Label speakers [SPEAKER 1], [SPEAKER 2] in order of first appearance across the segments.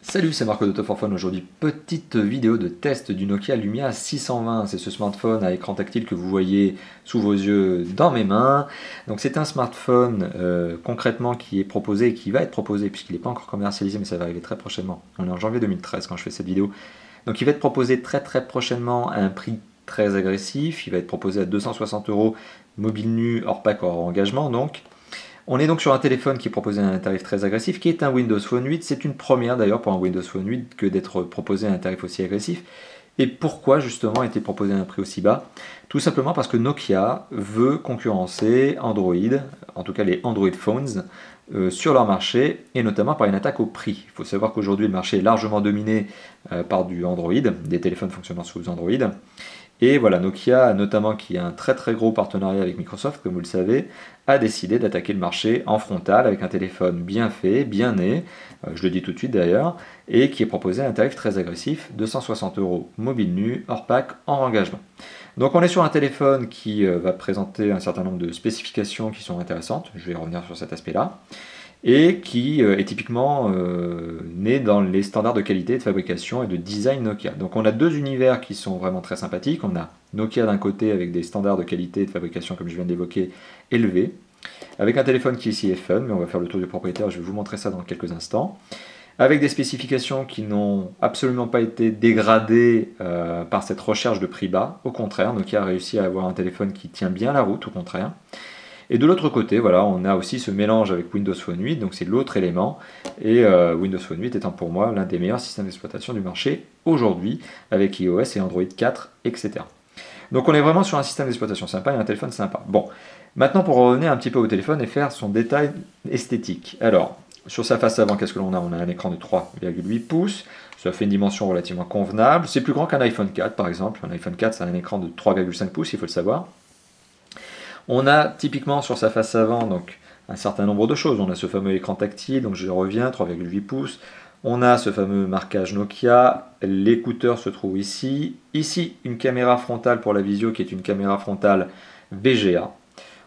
[SPEAKER 1] Salut, c'est Marco de Top 4 Phone. Aujourd'hui, petite vidéo de test du Nokia Lumia 620. C'est ce smartphone à écran tactile que vous voyez sous vos yeux dans mes mains. Donc c'est un smartphone concrètement qui est proposé et qui va être proposé puisqu'il n'est pas encore commercialisé, mais ça va arriver très prochainement. On est en janvier 2013 quand je fais cette vidéo. Donc il va être proposé très prochainement à un prix très agressif. Il va être proposé à 260 €, mobile nu, hors pack, hors engagement donc. On est donc sur un téléphone qui est proposé à un tarif très agressif, qui est un Windows Phone 8. C'est une première d'ailleurs pour un Windows Phone 8 que d'être proposé à un tarif aussi agressif. Et pourquoi justement a été proposé à un prix aussi bas? Tout simplement parce que Nokia veut concurrencer Android, en tout cas les Android Phones, sur leur marché, et notamment par une attaque au prix. Il faut savoir qu'aujourd'hui le marché est largement dominé par du Android, des téléphones fonctionnant sous Android. Et voilà, Nokia, notamment qui a un très gros partenariat avec Microsoft, comme vous le savez, a décidé d'attaquer le marché en frontal avec un téléphone bien fait, bien né, je le dis tout de suite d'ailleurs, et qui est proposé à un tarif très agressif, 260 € mobile nu, hors pack, en engagement. Donc on est sur un téléphone qui va présenter un certain nombre de spécifications qui sont intéressantes, je vais revenir sur cet aspect-là, et qui est typiquement né dans les standards de qualité, de fabrication et de design Nokia. Donc on a deux univers qui sont vraiment très sympathiques. On a Nokia d'un côté avec des standards de qualité et de fabrication, comme je viens d'évoquer, élevés, avec un téléphone qui ici est fun, mais on va faire le tour du propriétaire, je vais vous montrer ça dans quelques instants, avec des spécifications qui n'ont absolument pas été dégradées par cette recherche de prix bas. Au contraire, Nokia a réussi à avoir un téléphone qui tient bien la route, au contraire. Et de l'autre côté, voilà, on a aussi ce mélange avec Windows Phone 8, donc c'est l'autre élément, et Windows Phone 8 étant pour moi l'un des meilleurs systèmes d'exploitation du marché aujourd'hui, avec iOS et Android 4, etc. Donc on est vraiment sur un système d'exploitation sympa et un téléphone sympa. Bon, maintenant pour revenir un petit peu au téléphone et faire son détail esthétique. Alors, sur sa face avant, qu'est-ce que l'on a? On a un écran de 3,8 pouces, ça fait une dimension relativement convenable, c'est plus grand qu'un iPhone 4 par exemple, un iPhone 4 c'est un écran de 3,5 pouces, il faut le savoir. On a typiquement sur sa face avant donc un certain nombre de choses. On a ce fameux écran tactile, donc je reviens, 3,8 pouces. On a ce fameux marquage Nokia. L'écouteur se trouve ici. Ici, une caméra frontale pour la visio qui est une caméra frontale VGA.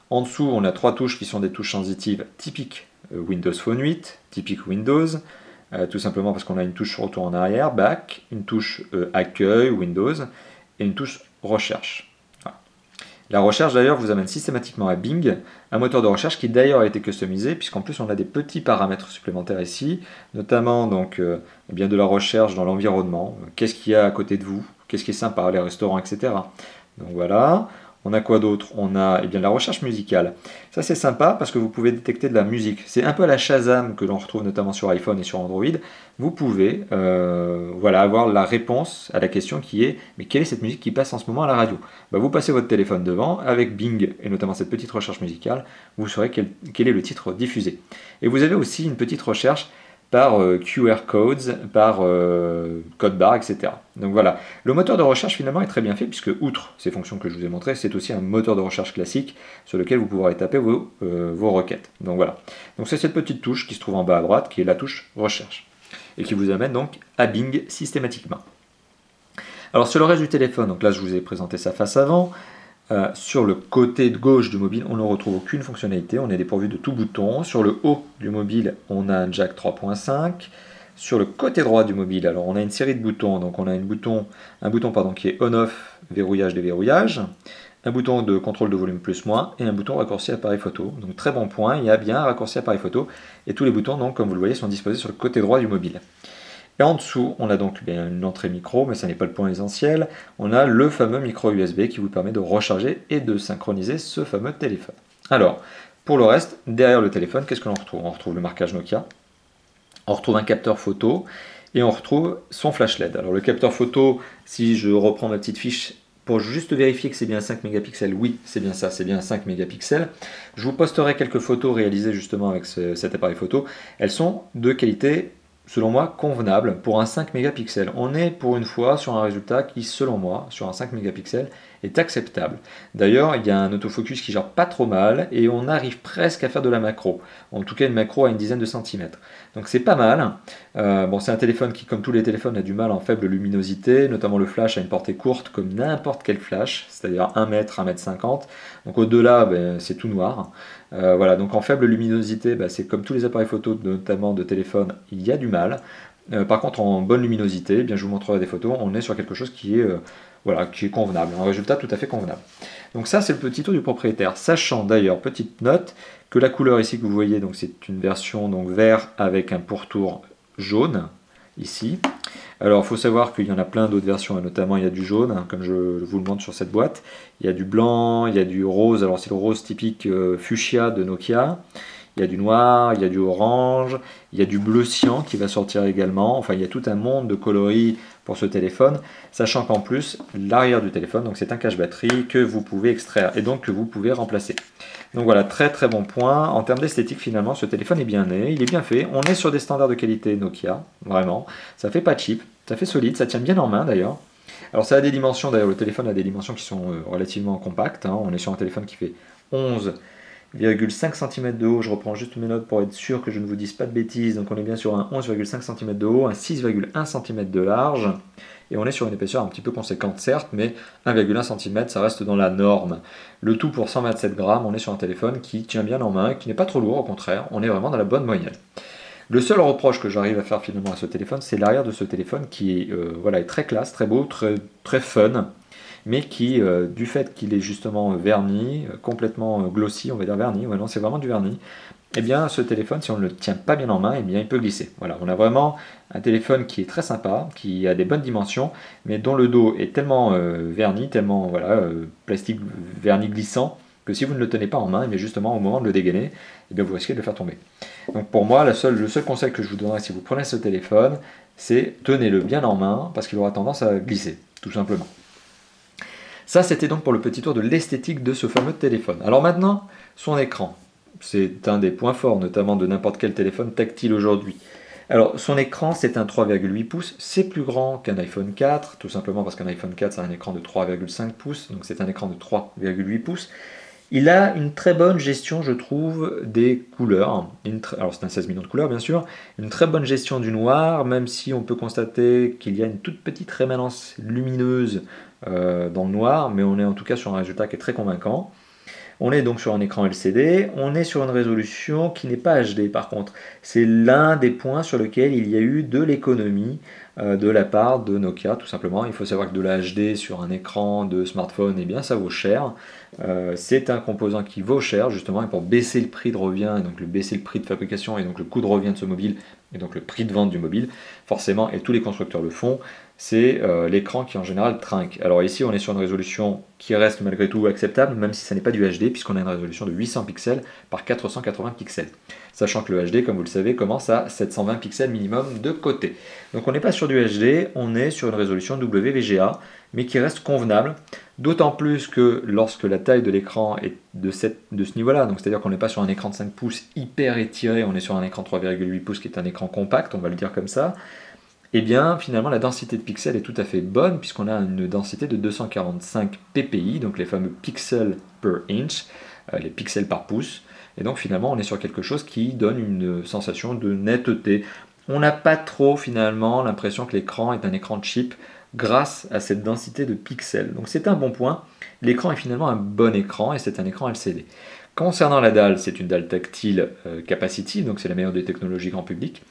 [SPEAKER 1] En dessous, on a trois touches qui sont des touches sensitives typiques Windows Phone 8, typiques Windows. Tout simplement parce qu'on a une touche retour en arrière, back, une touche accueil, Windows, et une touche recherche. La recherche d'ailleurs vous amène systématiquement à Bing, un moteur de recherche qui d'ailleurs a été customisé, puisqu'en plus on a des petits paramètres supplémentaires ici, notamment donc, bien de la recherche dans l'environnement, qu'est-ce qu'il y a à côté de vous, qu'est-ce qui est sympa, les restaurants, etc. Donc voilà. On a quoi d'autre? On a bien, la recherche musicale. Ça c'est sympa parce que vous pouvez détecter de la musique. C'est un peu à la Shazam que l'on retrouve notamment sur iPhone et sur Android. Vous pouvez voilà, avoir la réponse à la question qui est mais quelle est cette musique qui passe en ce moment à la radio? Vous passez votre téléphone devant, avec Bing et notamment cette petite recherche musicale, vous saurez quel est le titre diffusé. Et vous avez aussi une petite recherche par QR codes, par code barre, etc. Donc voilà, le moteur de recherche finalement est très bien fait puisque outre ces fonctions que je vous ai montrées, c'est aussi un moteur de recherche classique sur lequel vous pourrez taper vos requêtes. Donc voilà, donc c'est cette petite touche qui se trouve en bas à droite qui est la touche recherche et qui vous amène donc à Bing systématiquement. Alors sur le reste du téléphone, donc là je vous ai présenté sa face avant. Sur le côté de gauche du mobile, on ne retrouve aucune fonctionnalité, on est dépourvu de tout bouton. Sur le haut du mobile, on a un jack 3.5. Sur le côté droit du mobile, alors on a une série de boutons. Donc on a un bouton qui est on-off, verrouillage, déverrouillage, un bouton de contrôle de volume plus-moins et un bouton raccourci appareil photo. Donc très bon point, il y a bien un raccourci appareil photo et tous les boutons, donc, comme vous le voyez, sont disposés sur le côté droit du mobile. Et en dessous, on a donc une entrée micro, mais ça n'est pas le point essentiel. On a le fameux micro USB qui vous permet de recharger et de synchroniser ce fameux téléphone. Alors, pour le reste, derrière le téléphone, qu'est-ce que l'on retrouve? On retrouve le marquage Nokia, on retrouve un capteur photo et on retrouve son flash LED. Alors le capteur photo, si je reprends ma petite fiche, pour juste vérifier que c'est bien 5 mégapixels, oui, c'est bien ça, c'est bien 5 mégapixels. Je vous posterai quelques photos réalisées justement avec cet appareil photo. Elles sont de qualité, selon moi, convenable pour un 5 mégapixels. On est pour une fois sur un résultat qui, selon moi, sur un 5 mégapixels, est acceptable. D'ailleurs, il y a un autofocus qui gère pas trop mal et on arrive presque à faire de la macro. En tout cas, une macro à une dizaine de centimètres. Donc c'est pas mal. Bon, c'est un téléphone qui, comme tous les téléphones, a du mal en faible luminosité, notamment le flash a une portée courte comme n'importe quel flash, c'est-à-dire 1 mètre, 1,50 m. Donc au-delà, c'est tout noir. Voilà, donc en faible luminosité, c'est comme tous les appareils photo, notamment de téléphone, il y a du mal. Par contre, en bonne luminosité, eh bien, je vous montrerai des photos, on est sur quelque chose qui est, voilà, qui est convenable, un résultat tout à fait convenable. Donc ça, c'est le petit tour du propriétaire, sachant d'ailleurs, petite note, que la couleur ici que vous voyez, donc c'est une version donc vert avec un pourtour jaune, ici. Alors, il faut savoir qu'il y en a plein d'autres versions, et notamment il y a du jaune, hein, comme je vous le montre sur cette boîte. Il y a du blanc, il y a du rose, alors c'est le rose typique fuchsia de Nokia. Il y a du noir, il y a du orange, il y a du bleu cyan qui va sortir également. Enfin, il y a tout un monde de coloris pour ce téléphone, sachant qu'en plus, l'arrière du téléphone, donc c'est un cache-batterie que vous pouvez extraire et donc que vous pouvez remplacer. Donc voilà, très très bon point. En termes d'esthétique, finalement, ce téléphone est bien né, il est bien fait. On est sur des standards de qualité Nokia, vraiment. Ça fait pas cheap, ça fait solide, ça tient bien en main d'ailleurs. Alors ça a des dimensions, d'ailleurs le téléphone a des dimensions qui sont relativement compactes. Hein. On est sur un téléphone qui fait 11,5 cm de haut, je reprends juste mes notes pour être sûr que je ne vous dise pas de bêtises, donc on est bien sur un 11,5 cm de haut, un 6,1 cm de large, et on est sur une épaisseur un petit peu conséquente certes, mais 1,1 cm ça reste dans la norme. Le tout pour 127 grammes, on est sur un téléphone qui tient bien en main, qui n'est pas trop lourd, au contraire, on est vraiment dans la bonne moyenne. Le seul reproche que j'arrive à faire finalement à ce téléphone, c'est l'arrière de ce téléphone qui est, voilà, est très classe, très beau, très fun, mais qui, du fait qu'il est justement verni, complètement glossy, on va dire verni, ouais, non, c'est vraiment du verni, eh bien ce téléphone, si on ne le tient pas bien en main, eh bien il peut glisser. Voilà, on a vraiment un téléphone qui est très sympa, qui a des bonnes dimensions, mais dont le dos est tellement verni, tellement voilà, plastique verni glissant, que si vous ne le tenez pas en main, eh bien justement au moment de le dégainer, eh bien vous risquez de le faire tomber. Donc pour moi, le seul conseil que je vous donnerai si vous prenez ce téléphone, c'est tenez-le bien en main, parce qu'il aura tendance à glisser, tout simplement. Ça, c'était donc pour le petit tour de l'esthétique de ce fameux téléphone. Alors maintenant, son écran. C'est un des points forts, notamment de n'importe quel téléphone tactile aujourd'hui. Alors, son écran, c'est un 3,8 pouces. C'est plus grand qu'un iPhone 4, tout simplement parce qu'un iPhone 4, c'est un écran de 3,5 pouces. Donc, c'est un écran de 3,8 pouces. Il a une très bonne gestion, je trouve, des couleurs. Alors, c'est un 16 millions de couleurs, bien sûr. Une très bonne gestion du noir, même si on peut constater qu'il y a une toute petite rémanence lumineuse dans le noir, mais on est en tout cas sur un résultat qui est très convaincant. On est donc sur un écran LCD, on est sur une résolution qui n'est pas HD par contre. C'est l'un des points sur lequel il y a eu de l'économie de la part de Nokia, tout simplement. Il faut savoir que de la HD sur un écran de smartphone, eh bien ça vaut cher. C'est un composant qui vaut cher justement, et pour baisser le prix de revient, et donc baisser le prix de fabrication, et donc le coût de revient de ce mobile, et donc le prix de vente du mobile, forcément, et tous les constructeurs le font, c'est l'écran qui en général trinque. Alors ici on est sur une résolution qui reste malgré tout acceptable, même si ça n'est pas du HD, puisqu'on a une résolution de 800 pixels par 480 pixels. Sachant que le HD, comme vous le savez, commence à 720 pixels minimum de côté. Donc on n'est pas sur du HD, on est sur une résolution WVGA, mais qui reste convenable, d'autant plus que lorsque la taille de l'écran est de ce niveau-là, donc c'est-à-dire qu'on n'est pas sur un écran de 5 pouces hyper étiré, on est sur un écran de 3,8 pouces qui est un écran compact, on va le dire comme ça, et bien finalement la densité de pixels est tout à fait bonne, puisqu'on a une densité de 245 ppi, donc les fameux pixels per inch, les pixels par pouce, et donc finalement on est sur quelque chose qui donne une sensation de netteté. On n'a pas trop finalement l'impression que l'écran est un écran cheap grâce à cette densité de pixels. Donc c'est un bon point. L'écran est finalement un bon écran et c'est un écran LCD. Concernant la dalle, c'est une dalle tactile capacitive, donc c'est la meilleure des technologies grand public.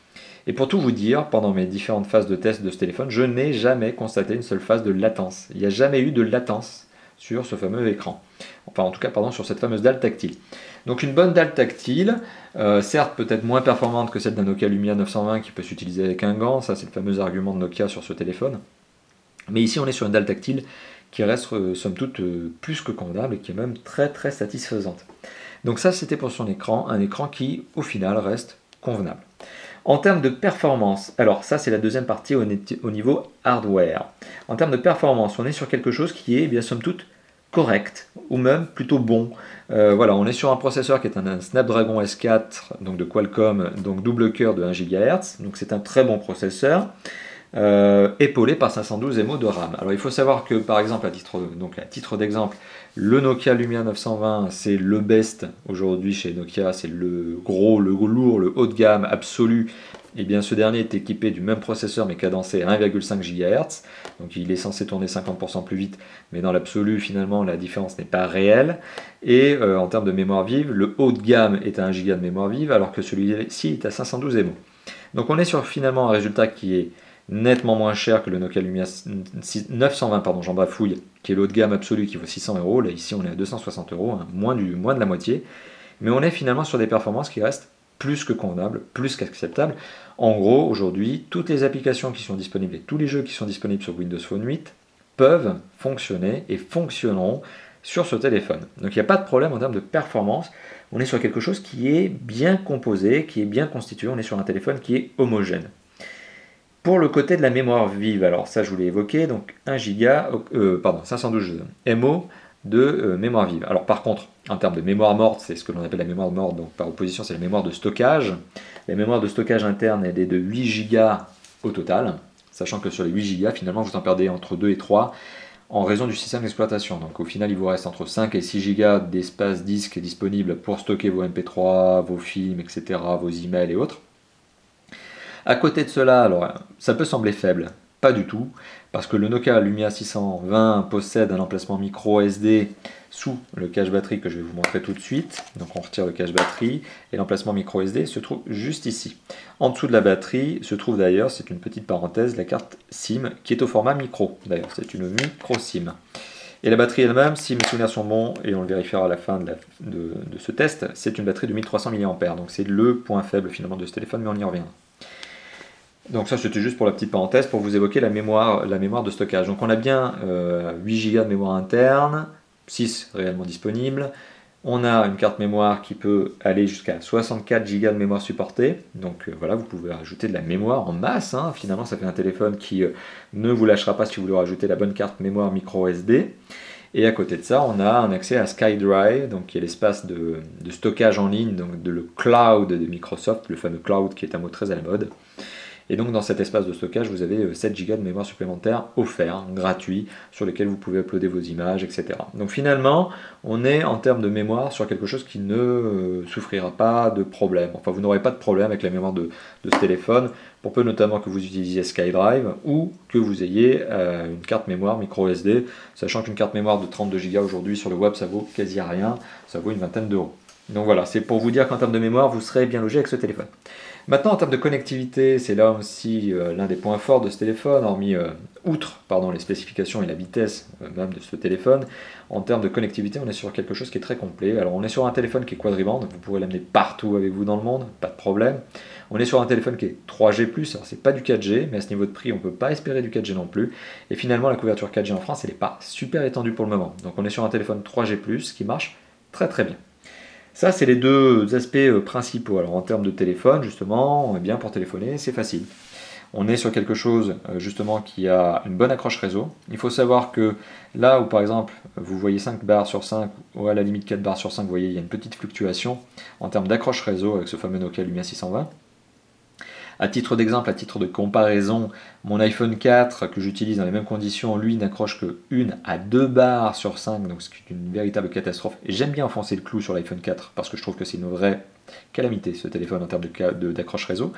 [SPEAKER 1] Et pour tout vous dire, pendant mes différentes phases de test de ce téléphone, je n'ai jamais constaté une seule phase de latence. Il n'y a jamais eu de latence sur ce fameux écran. Enfin, en tout cas, pardon, sur cette fameuse dalle tactile. Donc une bonne dalle tactile, certes peut-être moins performante que celle d'un Nokia Lumia 920 qui peut s'utiliser avec un gant, ça c'est le fameux argument de Nokia sur ce téléphone. Mais ici on est sur une dalle tactile qui reste somme toute plus que convenable et qui est même très très satisfaisante. Donc ça c'était pour son écran, un écran qui au final reste convenable. En termes de performance, alors ça c'est la deuxième partie au niveau hardware. En termes de performance, on est sur quelque chose qui est eh bien somme toute correct, ou même plutôt bon. Voilà, on est sur un processeur qui est un Snapdragon S4, donc de Qualcomm, donc double cœur de 1 GHz, donc c'est un très bon processeur, épaulé par 512 MO de RAM. Alors il faut savoir que par exemple, à titre d'exemple, le Nokia Lumia 920, c'est le best aujourd'hui chez Nokia, c'est le gros, le lourd, le haut de gamme absolu. Et bien ce dernier est équipé du même processeur mais cadencé à 1,5 GHz, donc il est censé tourner 50% plus vite, mais dans l'absolu finalement la différence n'est pas réelle. Et en termes de mémoire vive, le haut de gamme est à 1 Go de mémoire vive alors que celui-ci est à 512 MO. Donc on est sur finalement un résultat qui est nettement moins cher que le Nokia Lumia 920, pardon, j'en bafouille, qui est l'haut de gamme absolu qui vaut 600 euros. Là ici on est à 260 euros, hein, moins de la moitié. Mais on est finalement sur des performances qui restent plus que convenables, plus qu'acceptables. En gros, aujourd'hui, toutes les applications qui sont disponibles et tous les jeux qui sont disponibles sur Windows Phone 8 peuvent fonctionner et fonctionneront sur ce téléphone. Donc il n'y a pas de problème en termes de performance. On est sur quelque chose qui est bien composé, qui est bien constitué. On est sur un téléphone qui est homogène. Pour le côté de la mémoire vive, alors ça je vous l'ai évoqué, donc 512 MO de mémoire vive. Alors par contre, en termes de mémoire morte, c'est ce que l'on appelle la mémoire morte, donc par opposition c'est la mémoire de stockage. La mémoire de stockage interne elle est de 8 Go au total, sachant que sur les 8 Go, finalement vous en perdez entre 2 et 3 en raison du système d'exploitation. Donc au final il vous reste entre 5 et 6 Go d'espace disque disponible pour stocker vos MP3, vos films, etc., vos emails et autres. À côté de cela, alors ça peut sembler faible, pas du tout, parce que le Nokia Lumia 620 possède un emplacement micro SD sous le cache batterie que je vais vous montrer tout de suite. Donc on retire le cache batterie et l'emplacement micro SD se trouve juste ici. En dessous de la batterie se trouve d'ailleurs, c'est une petite parenthèse, la carte SIM qui est au format micro. D'ailleurs c'est une micro SIM. Et la batterie elle-même, si mes souvenirs sont bons, et on le vérifiera à la fin de ce test, c'est une batterie de 1300 mAh. Donc c'est le point faible finalement de ce téléphone, mais on y reviendra. Donc ça c'était juste pour la petite parenthèse pour vous évoquer la mémoire de stockage. Donc on a bien 8 Go de mémoire interne, 6 réellement disponibles. On a une carte mémoire qui peut aller jusqu'à 64 Go de mémoire supportée. Donc voilà, vous pouvez rajouter de la mémoire en masse. Hein. Finalement ça fait un téléphone qui ne vous lâchera pas si vous voulez rajouter la bonne carte mémoire micro SD. Et à côté de ça, on a un accès à SkyDrive, donc qui est l'espace de stockage en ligne, donc le cloud de Microsoft, le fameux cloud qui est un mot très à la mode. Et donc dans cet espace de stockage, vous avez 7 Go de mémoire supplémentaire offert, gratuit, sur lequel vous pouvez uploader vos images, etc. Donc finalement, on est en termes de mémoire sur quelque chose qui ne souffrira pas de problème. Enfin, vous n'aurez pas de problème avec la mémoire de ce téléphone, pour peu notamment que vous utilisiez SkyDrive ou que vous ayez une carte mémoire micro SD, sachant qu'une carte mémoire de 32 Go aujourd'hui sur le web, ça vaut quasi rien, ça vaut une vingtaine d'euros. Donc voilà, c'est pour vous dire qu'en termes de mémoire, vous serez bien logé avec ce téléphone. Maintenant, en termes de connectivité, c'est là aussi l'un des points forts de ce téléphone, outre les spécifications et la vitesse même de ce téléphone. En termes de connectivité, on est sur quelque chose qui est très complet. Alors, on est sur un téléphone qui est quadriband, donc vous pourrez l'amener partout avec vous dans le monde, pas de problème. On est sur un téléphone qui est 3G+, alors c'est pas du 4G, mais à ce niveau de prix, on ne peut pas espérer du 4G non plus. Et finalement, la couverture 4G en France, elle n'est pas super étendue pour le moment. Donc, on est sur un téléphone 3G+, qui marche très très bien. Ça, c'est les deux aspects principaux. Alors en termes de téléphone, justement, bien pour téléphoner, c'est facile. On est sur quelque chose, justement, qui a une bonne accroche réseau. Il faut savoir que là où, par exemple, vous voyez 5 barres sur 5, ou à la limite 4 barres sur 5, vous voyez, il y a une petite fluctuation en termes d'accroche réseau avec ce fameux Nokia Lumia 620. À titre d'exemple, à titre de comparaison, mon iPhone 4 que j'utilise dans les mêmes conditions, lui n'accroche que 1 à 2 barres sur 5, donc c'est une véritable catastrophe. Et j'aime bien enfoncer le clou sur l'iPhone 4 parce que je trouve que c'est une vraie calamité ce téléphone en termes d'accroche réseau.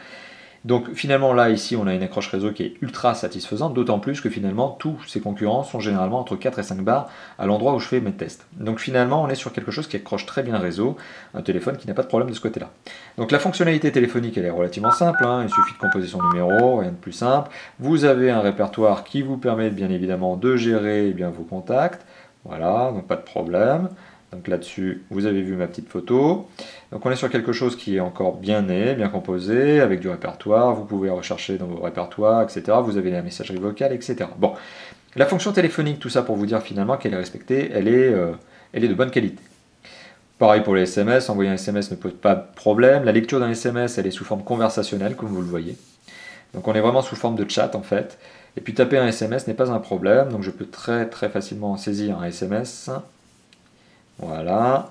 [SPEAKER 1] Donc finalement là ici on a une accroche réseau qui est ultra satisfaisante, d'autant plus que finalement tous ses concurrents sont généralement entre 4 et 5 barres à l'endroit où je fais mes tests. Donc finalement on est sur quelque chose qui accroche très bien réseau, un téléphone qui n'a pas de problème de ce côté-là. Donc la fonctionnalité téléphonique elle est relativement simple, hein. Il suffit de composer son numéro, rien de plus simple. Vous avez un répertoire qui vous permet bien évidemment de gérer vos contacts, voilà, donc pas de problème. Donc là-dessus, vous avez vu ma petite photo. Donc on est sur quelque chose qui est encore bien né, bien composé, avec du répertoire. Vous pouvez rechercher dans vos répertoires, etc. Vous avez la messagerie vocale, etc. Bon, la fonction téléphonique, tout ça pour vous dire finalement qu'elle est respectée, elle est de bonne qualité. Pareil pour les SMS, envoyer un SMS ne pose pas de problème. La lecture d'un SMS, elle est sous forme conversationnelle, comme vous le voyez. Donc on est vraiment sous forme de chat en fait. Et puis taper un SMS n'est pas un problème, donc je peux très très facilement saisir un SMS. Voilà,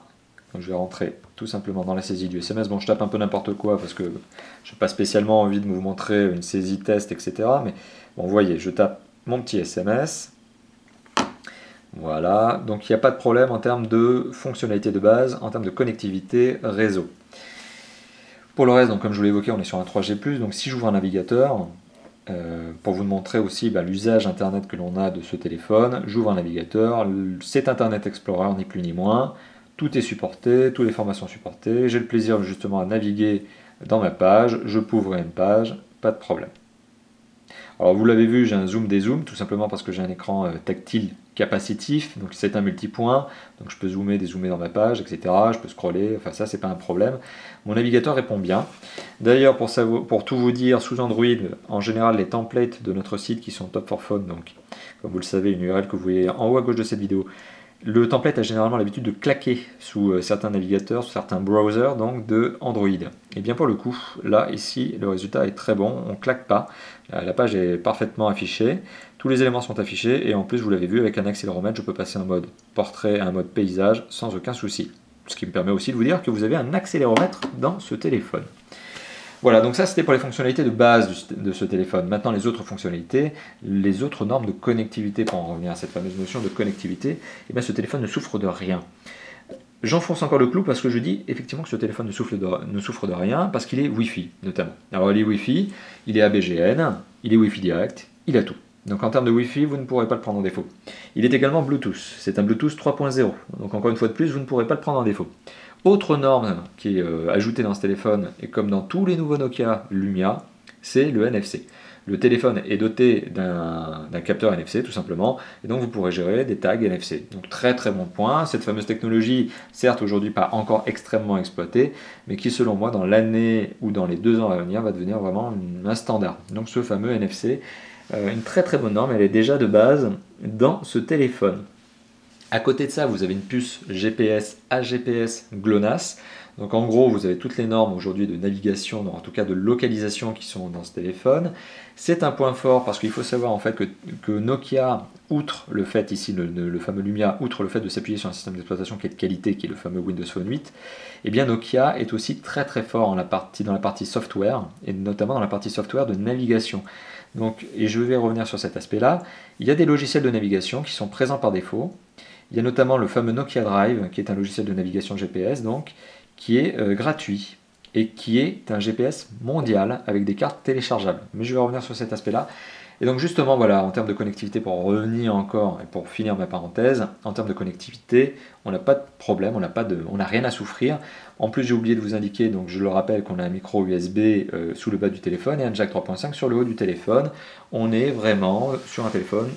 [SPEAKER 1] donc je vais rentrer tout simplement dans la saisie du SMS. Bon, je tape un peu n'importe quoi parce que je n'ai pas spécialement envie de vous montrer une saisie test, etc. Mais bon, vous voyez, je tape mon petit SMS. Voilà, donc il n'y a pas de problème en termes de fonctionnalité de base, en termes de connectivité réseau. Pour le reste, donc, comme je vous l'ai évoqué, on est sur un 3G+, donc si j'ouvre un navigateur, pour vous montrer aussi l'usage internet que l'on a de ce téléphone, j'ouvre un navigateur, c'est Internet Explorer, ni plus ni moins, tout est supporté, toutes les formats sont supportées, j'ai le plaisir justement à naviguer dans ma page, je peux ouvrir une page, pas de problème. Alors vous l'avez vu, j'ai un zoom dézoom, tout simplement parce que j'ai un écran tactile capacitif, donc c'est un multipoint, donc je peux zoomer, dézoomer dans ma page, etc. Je peux scroller, enfin ça c'est pas un problème. Mon navigateur répond bien. D'ailleurs pour tout vous dire, sous Android, en général les templates de notre site qui sont Top 4 Phone, donc comme vous le savez, une URL que vous voyez en haut à gauche de cette vidéo, le template a généralement l'habitude de claquer sous certains navigateurs, sous certains browsers donc de Android. Et bien pour le coup, là ici, le résultat est très bon, on ne claque pas, la page est parfaitement affichée, tous les éléments sont affichés et en plus vous l'avez vu avec un accéléromètre, je peux passer en mode portrait à un mode paysage sans aucun souci. Ce qui me permet aussi de vous dire que vous avez un accéléromètre dans ce téléphone. Voilà, donc ça c'était pour les fonctionnalités de base de ce téléphone. Maintenant les autres fonctionnalités, les autres normes de connectivité, pour en revenir à cette fameuse notion de connectivité, eh bien ce téléphone ne souffre de rien. J'enfonce encore le clou parce que je dis effectivement que ce téléphone ne souffre de rien parce qu'il est Wi-Fi notamment. Alors il est Wi-Fi, il est ABGN, il est Wi-Fi direct, il a tout. Donc en termes de Wi-Fi, vous ne pourrez pas le prendre en défaut. Il est également Bluetooth, c'est un Bluetooth 3.0, donc encore une fois de plus, vous ne pourrez pas le prendre en défaut. Autre norme qui est ajoutée dans ce téléphone, et comme dans tous les nouveaux Nokia Lumia, c'est le NFC. Le téléphone est doté d'un capteur NFC tout simplement, et donc vous pourrez gérer des tags NFC. Donc très très bon point, cette fameuse technologie, certes aujourd'hui pas encore extrêmement exploitée, mais qui selon moi dans l'année ou dans les 2 ans à venir va devenir vraiment un standard. Donc ce fameux NFC, une très très bonne norme, elle est déjà de base dans ce téléphone. À côté de ça, vous avez une puce GPS AGPS GLONASS. Donc en gros, vous avez toutes les normes aujourd'hui de navigation, en tout cas de localisation qui sont dans ce téléphone. C'est un point fort parce qu'il faut savoir en fait que Nokia, outre le fait ici, le fameux Lumia, outre le fait de s'appuyer sur un système d'exploitation qui est de qualité, qui est le fameux Windows Phone 8, eh bien Nokia est aussi très très fort dans la partie software, et notamment dans la partie software de navigation. Donc, et je vais revenir sur cet aspect-là, il y a des logiciels de navigation qui sont présents par défaut. Il y a notamment le fameux Nokia Drive, qui est un logiciel de navigation GPS, donc, qui est gratuit et qui est un GPS mondial avec des cartes téléchargeables. Mais je vais revenir sur cet aspect-là. Et donc justement, voilà, en termes de connectivité, pour revenir encore et pour finir ma parenthèse, en termes de connectivité, on n'a pas de problème, on n'a rien à souffrir. En plus, j'ai oublié de vous indiquer, donc je le rappelle, qu'on a un micro USB sous le bas du téléphone et un jack 3.5 sur le haut du téléphone. On est vraiment sur un téléphone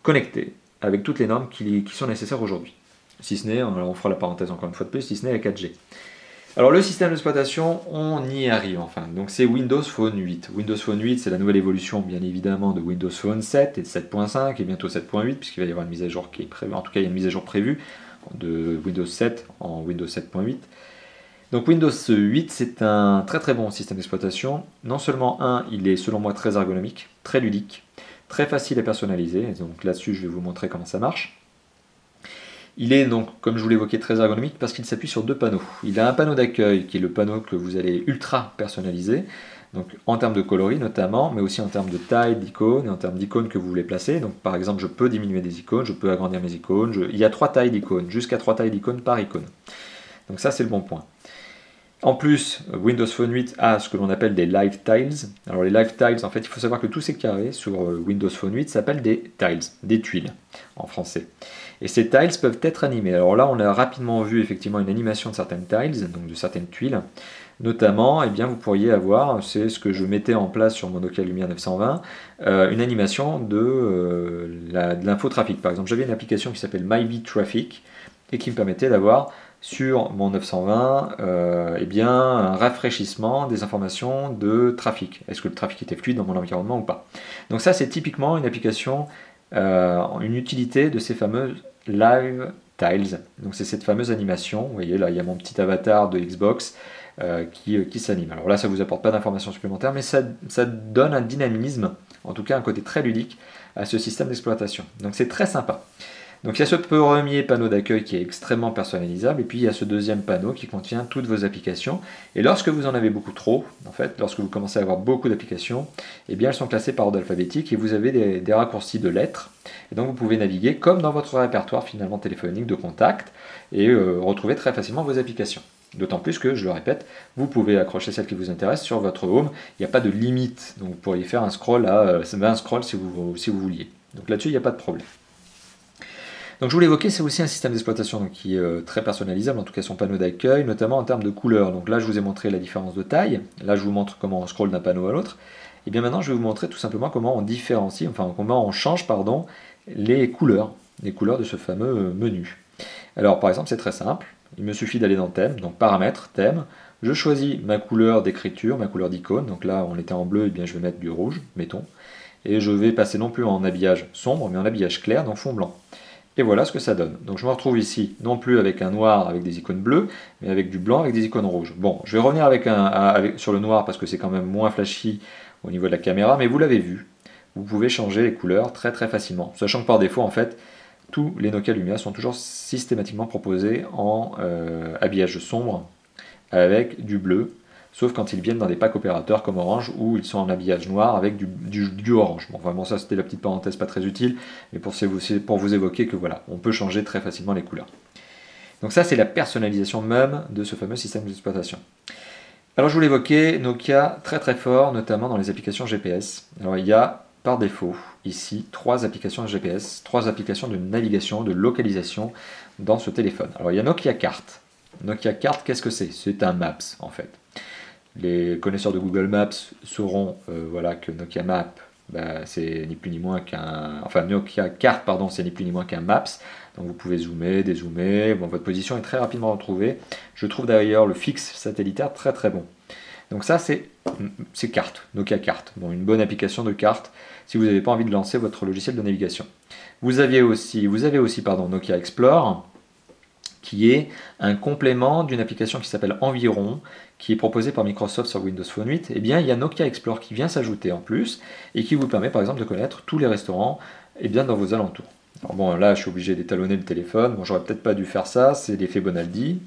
[SPEAKER 1] connecté, avec toutes les normes qui sont nécessaires aujourd'hui. Si ce n'est, on fera la parenthèse encore une fois de plus, si ce n'est la 4G. Alors le système d'exploitation, on y arrive enfin. Donc c'est Windows Phone 8. Windows Phone 8, c'est la nouvelle évolution bien évidemment de Windows Phone 7 et de 7.5 et bientôt 7.8 puisqu'il va y avoir une mise à jour qui est prévue. En tout cas, il y a une mise à jour prévue de Windows 7 en Windows 7.8. Donc Windows 8, c'est un très très bon système d'exploitation. Non seulement il est selon moi très ergonomique, très ludique, très facile à personnaliser. Donc là-dessus, je vais vous montrer comment ça marche. Il est donc, comme je vous l'évoquais, très ergonomique parce qu'il s'appuie sur 2 panneaux. Il a un panneau d'accueil qui est le panneau que vous allez ultra personnaliser, donc en termes de coloris notamment, mais aussi en termes de taille d'icônes et en termes d'icônes que vous voulez placer. Donc par exemple, je peux diminuer des icônes, je peux agrandir mes icônes. Il y a 3 tailles d'icônes, jusqu'à 3 tailles d'icônes par icône. Donc ça, c'est le bon point. En plus, Windows Phone 8 a ce que l'on appelle des Live Tiles. Alors les Live Tiles, en fait, il faut savoir que tous ces carrés sur Windows Phone 8 s'appellent des tiles, des tuiles en français. Et ces tiles peuvent être animés. Alors là, on a rapidement vu effectivement une animation de certaines tiles, donc de certaines tuiles. Notamment, eh bien, vous pourriez avoir, c'est ce que je mettais en place sur mon Nokia Lumia 920, une animation de l'infotrafic. Par exemple, j'avais une application qui s'appelle MyBeTraffic et qui me permettait d'avoir sur mon 920 eh bien, un rafraîchissement des informations de trafic. Est-ce que le trafic était fluide dans mon environnement ou pas? Donc ça, c'est typiquement une application, une utilité de ces fameuses Live Tiles. Donc c'est cette fameuse animation. Vous voyez, là, il y a mon petit avatar de Xbox qui s'anime. Alors là, ça ne vous apporte pas d'informations supplémentaires, mais ça donne un dynamisme, en tout cas un côté très ludique à ce système d'exploitation. Donc c'est très sympa. Donc il y a ce premier panneau d'accueil qui est extrêmement personnalisable, et puis il y a ce deuxième panneau qui contient toutes vos applications. Et lorsque vous en avez beaucoup trop, en fait, lorsque vous commencez à avoir beaucoup d'applications, eh bien elles sont classées par ordre alphabétique et vous avez des raccourcis de lettres. Et donc vous pouvez naviguer comme dans votre répertoire finalement téléphonique de contacts et retrouver très facilement vos applications. D'autant plus que, je le répète, vous pouvez accrocher celle qui vous intéresse sur votre home. Il n'y a pas de limite, donc vous pourriez faire un scroll à 20 scrolls si vous vouliez. Donc là-dessus, il n'y a pas de problème. Donc je vous l'évoquais, c'est aussi un système d'exploitation qui est très personnalisable, en tout cas son panneau d'accueil, notamment en termes de couleurs. Donc là je vous ai montré la différence de taille, là je vous montre comment on scrolle d'un panneau à l'autre, et bien maintenant je vais vous montrer tout simplement comment on différencie, enfin comment on change pardon, les couleurs de ce fameux menu. Alors par exemple c'est très simple, il me suffit d'aller dans thème, donc paramètres, thème, je choisis ma couleur d'écriture, ma couleur d'icône, donc là on était en bleu, et bien je vais mettre du rouge, mettons, et je vais passer non plus en habillage sombre, mais en habillage clair, donc fond blanc. Et voilà ce que ça donne. Donc je me retrouve ici, non plus avec un noir avec des icônes bleues, mais avec du blanc avec des icônes rouges. Bon, je vais revenir sur le noir parce que c'est quand même moins flashy au niveau de la caméra, mais vous l'avez vu, vous pouvez changer les couleurs très très facilement. Sachant que par défaut, en fait, tous les Nokia Lumia sont toujours systématiquement proposés en habillage sombre avec du bleu, sauf quand ils viennent dans des packs opérateurs comme Orange où ils sont en habillage noir avec du orange. Bon, vraiment ça c'était la petite parenthèse pas très utile, mais pour vous évoquer que voilà, on peut changer très facilement les couleurs. Donc ça c'est la personnalisation même de ce fameux système d'exploitation. Alors je vous l'évoquais, Nokia très très fort, notamment dans les applications GPS. Alors il y a par défaut ici 3 applications GPS, 3 applications de navigation, de localisation dans ce téléphone. Alors il y a Nokia Carte. Nokia Carte, qu'est-ce que c'est? C'est un Maps en fait. Les connaisseurs de Google Maps sauront voilà, que Nokia Map, c'est ni plus ni moins qu'un... Enfin, Nokia Carte, pardon, c'est ni plus ni moins qu'un Maps. Donc vous pouvez zoomer, dézoomer. Bon, votre position est très rapidement retrouvée. Je trouve d'ailleurs le fixe satellitaire très très bon. Donc ça, c'est Carte, Nokia Carte. Bon, une bonne application de carte si vous n'avez pas envie de lancer votre logiciel de navigation. Vous avez aussi Nokia Explore, qui est un complément d'une application qui s'appelle Environ, qui est proposée par Microsoft sur Windows Phone 8. Eh bien, il y a Nokia Explore qui vient s'ajouter en plus, et qui vous permet par exemple de connaître tous les restaurants dans vos alentours. Alors bon, là, je suis obligé d'étalonner le téléphone. Bon, j'aurais peut-être pas dû faire ça, c'est l'effet Bonaldi.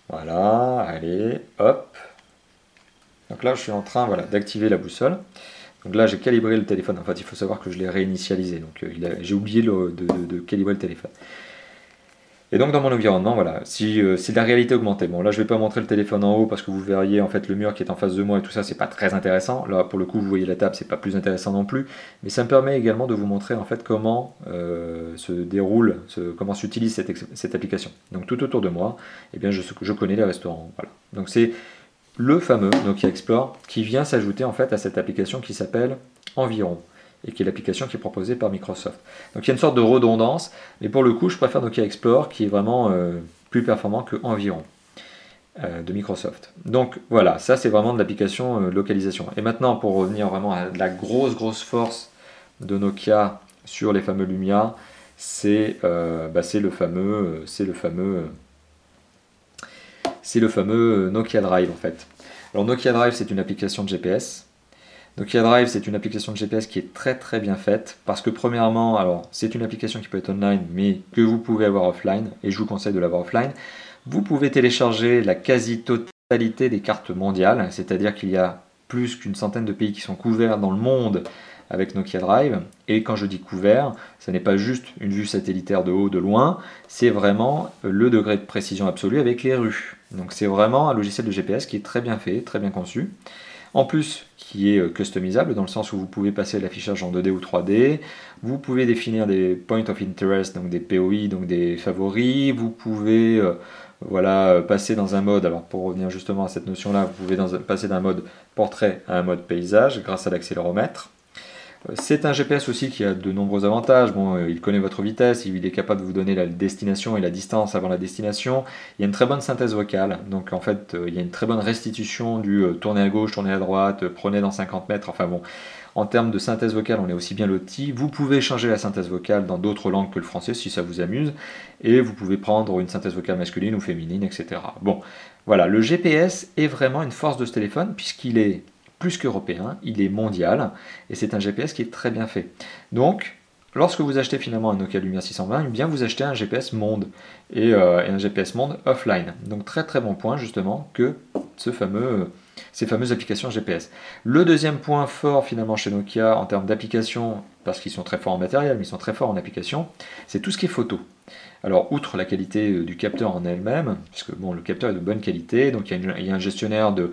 [SPEAKER 1] Voilà, allez, hop. Donc là, je suis en train d'activer la boussole. Donc là, j'ai calibré le téléphone. En fait, il faut savoir que je l'ai réinitialisé. Donc j'ai oublié de calibrer le téléphone. Et donc dans mon environnement, voilà, si c'est de la réalité augmentée. Bon, là je ne vais pas montrer le téléphone en haut parce que vous verriez en fait le mur qui est en face de moi et tout ça, c'est pas très intéressant. Là pour le coup, vous voyez la table, c'est pas plus intéressant non plus. Mais ça me permet également de vous montrer en fait comment se déroule, comment s'utilise cette application. Donc tout autour de moi, eh bien, je connais les restaurants. Voilà. Donc c'est le fameux Nokia Explore qui vient s'ajouter en fait à cette application qui s'appelle Environ, et qui est l'application qui est proposée par Microsoft. Donc il y a une sorte de redondance, mais pour le coup je préfère Nokia Explore qui est vraiment plus performant que Environ de Microsoft. Donc voilà, ça c'est vraiment de l'application localisation. Et maintenant pour revenir vraiment à la grosse force de Nokia sur les fameux Lumia, c'est le fameux Nokia Drive en fait. Alors Nokia Drive c'est une application de GPS. Nokia Drive, c'est une application de GPS qui est très très bien faite parce que premièrement, alors c'est une application qui peut être online mais que vous pouvez avoir offline et je vous conseille de l'avoir offline. Vous pouvez télécharger la quasi-totalité des cartes mondiales, c'est-à-dire qu'il y a plus qu'une centaine de pays qui sont couverts dans le monde avec Nokia Drive. Et quand je dis couvert, ce n'est pas juste une vue satellitaire de haut, de loin, c'est vraiment le degré de précision absolue avec les rues. Donc c'est vraiment un logiciel de GPS qui est très bien fait, très bien conçu. En plus, qui est customisable dans le sens où vous pouvez passer l'affichage en 2D ou 3D, vous pouvez définir des points of interest, donc des POI, donc des favoris, vous pouvez passer dans un mode, alors pour revenir justement à cette notion-là, vous pouvez passer d'un mode portrait à un mode paysage grâce à l'accéléromètre. C'est un GPS aussi qui a de nombreux avantages. Bon, il connaît votre vitesse, il est capable de vous donner la destination et la distance avant la destination. Il y a une très bonne synthèse vocale, donc en fait il y a une très bonne restitution du tournez à gauche, tournez à droite, prenez dans 50 mètres, enfin bon. En termes de synthèse vocale, on est aussi bien loti. Vous pouvez changer la synthèse vocale dans d'autres langues que le français si ça vous amuse. Et vous pouvez prendre une synthèse vocale masculine ou féminine, etc. Bon, voilà, le GPS est vraiment une force de ce téléphone puisqu'il est plus qu'européen, il est mondial, et c'est un GPS qui est très bien fait. Donc, lorsque vous achetez finalement un Nokia Lumia 620, eh bien vous achetez un GPS monde, et un GPS monde offline. Donc très très bon point justement que ces fameuses applications GPS. Le deuxième point fort finalement chez Nokia en termes d'application, parce qu'ils sont très forts en matériel, mais ils sont très forts en application, c'est tout ce qui est photo. Alors, outre la qualité du capteur en elle-même, puisque bon, le capteur est de bonne qualité, donc il y a un gestionnaire de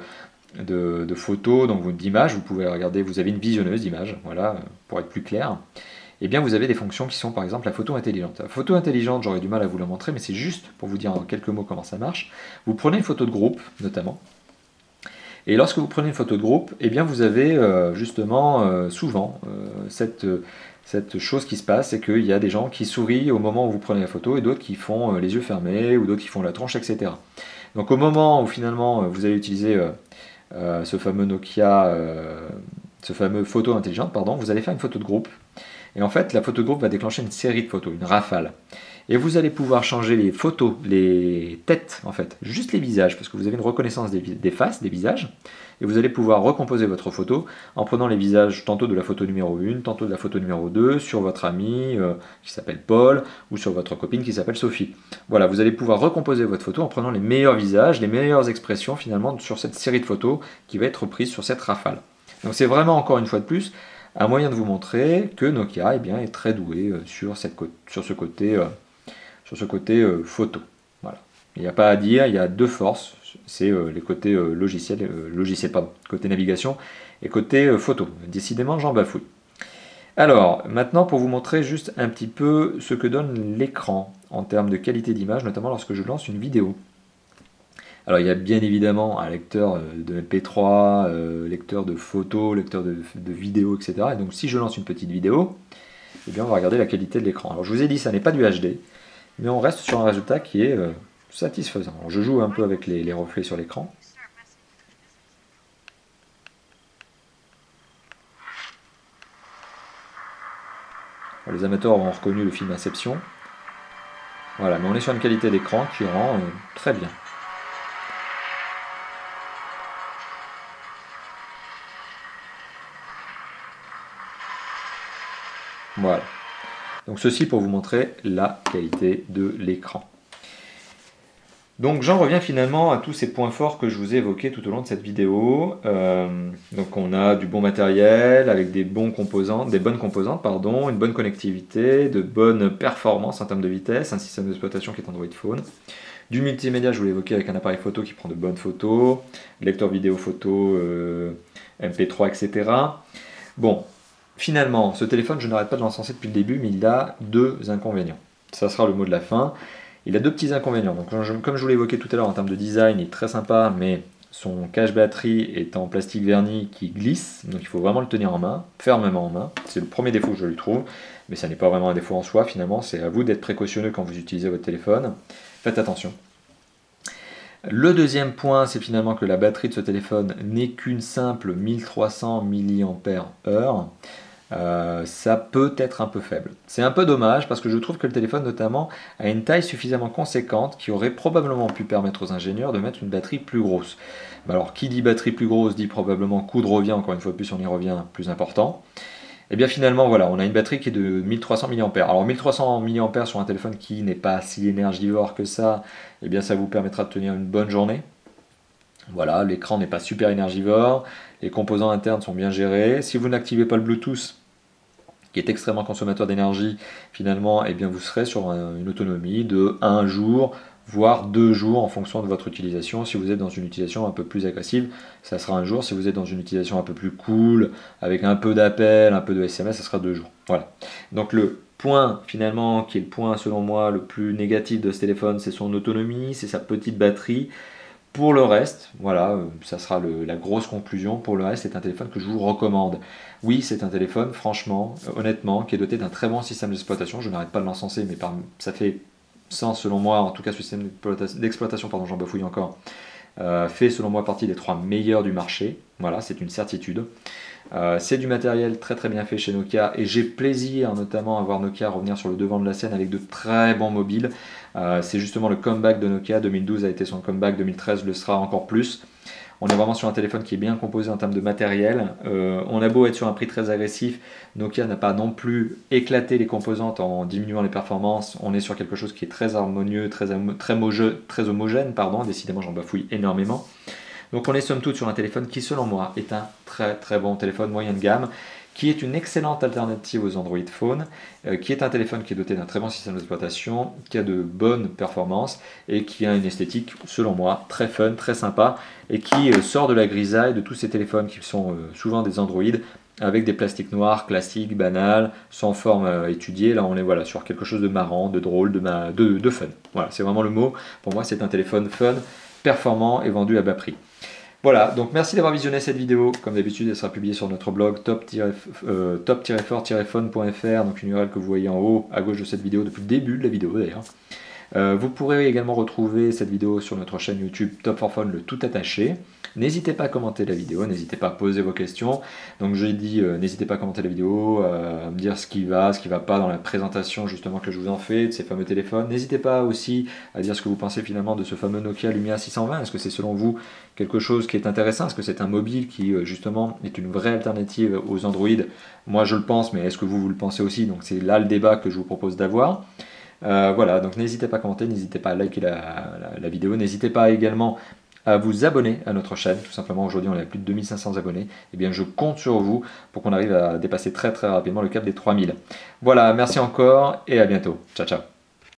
[SPEAKER 1] photos, donc d'images, vous pouvez regarder, vous avez une visionneuse d'images, voilà, pour être plus clair. eh bien vous avez des fonctions qui sont par exemple la photo intelligente. La photo intelligente, j'aurais du mal à vous la montrer, mais c'est juste pour vous dire en quelques mots comment ça marche. Vous prenez une photo de groupe, notamment, et lorsque vous prenez une photo de groupe, eh bien vous avez justement souvent cette chose qui se passe, c'est qu'il y a des gens qui sourient au moment où vous prenez la photo et d'autres qui font les yeux fermés ou d'autres qui font la tronche, etc. Donc au moment où finalement vous allez utiliser ce fameux Nokia, ce fameux photo intelligente, pardon, vous allez faire une photo de groupe. Et en fait, la photo de groupe va déclencher une série de photos, une rafale. Et vous allez pouvoir changer les photos, les têtes en fait, juste les visages, parce que vous avez une reconnaissance des faces, des visages, et vous allez pouvoir recomposer votre photo en prenant les visages tantôt de la photo numéro 1, tantôt de la photo numéro 2, sur votre ami qui s'appelle Paul, ou sur votre copine qui s'appelle Sophie. Voilà, vous allez pouvoir recomposer votre photo en prenant les meilleurs visages, les meilleures expressions finalement sur cette série de photos qui va être prise sur cette rafale. Donc c'est vraiment encore une fois de plus un moyen de vous montrer que Nokia eh bien, est très doué sur ce côté photo. Voilà. Il n'y a pas à dire, il y a deux forces, c'est les côtés logiciel, côté navigation et côté photo. Décidément, j'en bafouille. Alors, maintenant pour vous montrer juste un petit peu ce que donne l'écran en termes de qualité d'image, notamment lorsque je lance une vidéo. Alors il y a bien évidemment un lecteur de MP3, lecteur de photos, lecteur de vidéos, etc. Et donc si je lance une petite vidéo, eh bien on va regarder la qualité de l'écran. Alors je vous ai dit, ça n'est pas du HD, mais on reste sur un résultat qui est satisfaisant. Alors, je joue un peu avec les reflets sur l'écran. Les amateurs auront reconnu le film Inception. Voilà, mais on est sur une qualité d'écran qui rend très bien. Voilà. Donc ceci pour vous montrer la qualité de l'écran. Donc j'en reviens finalement à tous ces points forts que je vous ai évoqués tout au long de cette vidéo. Donc on a du bon matériel avec des bonnes composantes, une bonne connectivité, de bonnes performances en termes de vitesse, un système d'exploitation qui est Android Phone. Du multimédia, je vous l'ai évoqué, avec un appareil photo qui prend de bonnes photos, lecteur vidéo photo, MP3, etc. Bon, finalement, ce téléphone, je n'arrête pas de l'encenser depuis le début, mais il a deux inconvénients. Ça sera le mot de la fin. Il a deux petits inconvénients. Donc, comme je vous l'ai évoqué tout à l'heure, en termes de design, il est très sympa, mais son cache batterie est en plastique verni qui glisse, donc il faut vraiment le tenir en main, fermement en main. C'est le premier défaut que je lui trouve, mais ça n'est pas vraiment un défaut en soi, finalement, c'est à vous d'être précautionneux quand vous utilisez votre téléphone. Faites attention. Le deuxième point, c'est finalement que la batterie de ce téléphone n'est qu'une simple 1300 mAh. Ça peut être un peu faible. C'est un peu dommage parce que je trouve que le téléphone notamment a une taille suffisamment conséquente qui aurait probablement pu permettre aux ingénieurs de mettre une batterie plus grosse. Alors qui dit batterie plus grosse dit probablement coût de revient, encore une fois plus on y revient, plus important. Et bien finalement voilà, on a une batterie qui est de 1300 mAh. Alors 1300 mAh sur un téléphone qui n'est pas si énergivore que ça, et bien ça vous permettra de tenir une bonne journée. Voilà, l'écran n'est pas super énergivore, les composants internes sont bien gérés. Si vous n'activez pas le Bluetooth, qui est extrêmement consommateur d'énergie, finalement, eh bien vous serez sur une autonomie de 1 jour, voire 2 jours en fonction de votre utilisation. Si vous êtes dans une utilisation un peu plus agressive, ça sera 1 jour. Si vous êtes dans une utilisation un peu plus cool, avec un peu d'appel, un peu de SMS, ça sera 2 jours. Voilà. Donc le point finalement, qui est le point selon moi le plus négatif de ce téléphone, c'est son autonomie, c'est sa petite batterie. Pour le reste, voilà, ça sera la grosse conclusion. Pour le reste, c'est un téléphone que je vous recommande. Oui, c'est un téléphone, franchement, honnêtement, qui est doté d'un très bon système d'exploitation. Je n'arrête pas de l'encenser, mais ça fait sens, selon moi, en tout cas, ce système d'exploitation, pardon, j'en bafouille encore, fait selon moi partie des 3 meilleurs du marché. Voilà, c'est une certitude. C'est du matériel très très bien fait chez Nokia et j'ai plaisir notamment à voir Nokia revenir sur le devant de la scène avec de très bons mobiles. C'est justement le comeback de Nokia, 2012 a été son comeback, 2013 le sera encore plus. On est vraiment sur un téléphone qui est bien composé en termes de matériel. On a beau être sur un prix très agressif, Nokia n'a pas non plus éclaté les composantes en diminuant les performances. On est sur quelque chose qui est très harmonieux, très homogène, pardon. Décidément j'en bafouille énormément. Donc on est somme toute sur un téléphone qui selon moi est un très très bon téléphone moyen de gamme, qui est une excellente alternative aux Android Phone, qui est un téléphone qui est doté d'un très bon système d'exploitation, qui a de bonnes performances et qui a une esthétique selon moi très fun, très sympa et qui sort de la grisaille de tous ces téléphones qui sont souvent des Android avec des plastiques noirs, classiques, banals, sans forme étudiée. Là, on est voilà, sur quelque chose de marrant, de drôle, de fun. Voilà, c'est vraiment le mot. Pour moi, c'est un téléphone fun, performant et vendu à bas prix. Voilà, donc merci d'avoir visionné cette vidéo. Comme d'habitude, elle sera publiée sur notre blog top-fort-phone.fr, donc une URL que vous voyez en haut à gauche de cette vidéo depuis le début de la vidéo d'ailleurs. Vous pourrez également retrouver cette vidéo sur notre chaîne YouTube Top for Phone, le tout attaché. N'hésitez pas à commenter la vidéo, n'hésitez pas à poser vos questions. Donc j'ai dit, n'hésitez pas à commenter la vidéo, à me dire ce qui va pas dans la présentation justement que je vous en fais de ces fameux téléphones. N'hésitez pas aussi à dire ce que vous pensez finalement de ce fameux Nokia Lumia 620. Est-ce que c'est selon vous quelque chose qui est intéressant? Est-ce que c'est un mobile qui justement est une vraie alternative aux Android? Moi je le pense, mais est-ce que vous le pensez aussi? Donc c'est là le débat que je vous propose d'avoir. Voilà, donc n'hésitez pas à commenter, n'hésitez pas à liker la vidéo, n'hésitez pas également à vous abonner à notre chaîne. Tout simplement, aujourd'hui on est à plus de 2500 abonnés. Et bien je compte sur vous pour qu'on arrive à dépasser très rapidement le cap des 3000. Voilà, merci encore et à bientôt. Ciao ciao.